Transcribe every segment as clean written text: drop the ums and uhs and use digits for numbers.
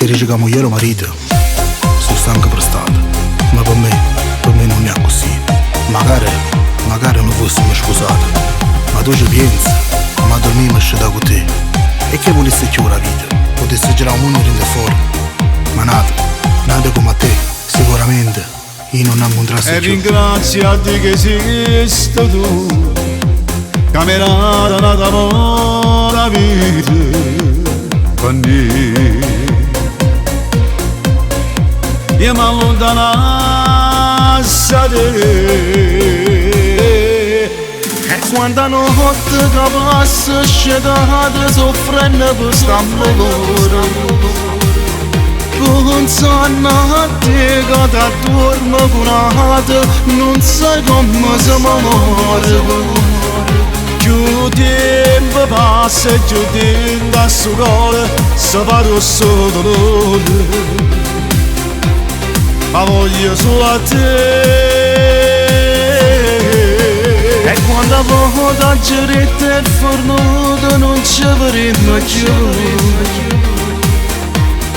si dice che moglie e marito sono stanchi per stato, ma per me non è così. Magari non fossimo sposati, ma tu ci pensi, ma dormiamo da con te. E che volesse chiudere la vita, potesse girare un mondo da fuori, ma nata come a te, sicuramente io non ho incontrato più. E ringraziati che esiste tu, camerata nata la vita con me. Io mi allontanassi da te. Quando notte che passa scegliete soffrendo per st'amore, pensando a te che ti dormo con un'altra, non sai come si muore. Più tempo passa e più dentro a suo cuore si fa rosso dolore, ma voglio solo a te. E quando vedo a giretta e fornuto non ci vedremo più,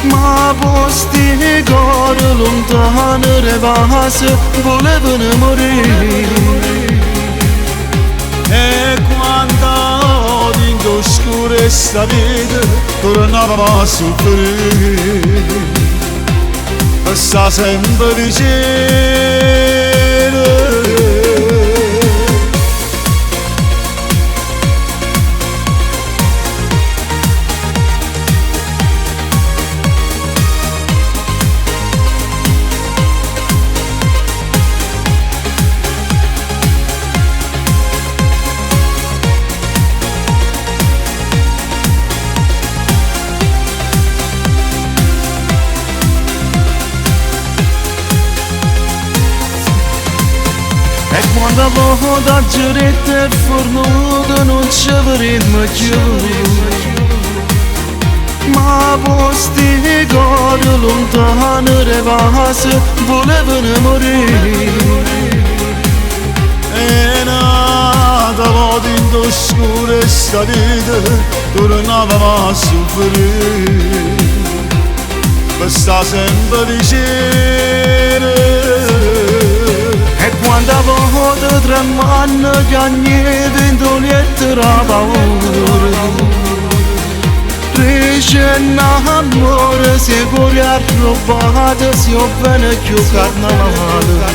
ma posti di cuore lontano rivasi volevano morire. E quando dentro oscura sta vita tornava a soffrire, e sta sempre vicino. Quando vedo a giretta e fornuto non ci vedremo più, ma posti di cuore lontano rivasi volevano morire. E nata volta in oscura sta vita tornava a soffrire, per sta sempre vicino. E quando vedo tremando piagne dentro la paura, dice l'amore si cuore arrubbato, si bene più carnavale.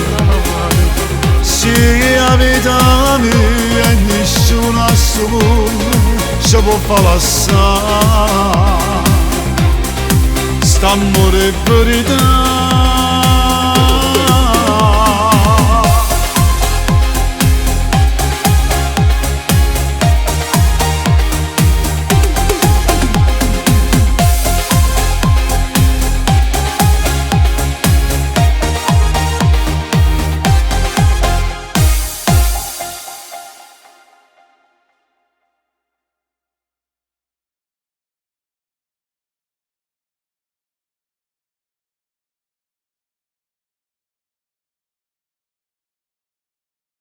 Sì, la vita mia e nessuno a suo mondo ci può far lasciare, st'amore è verità.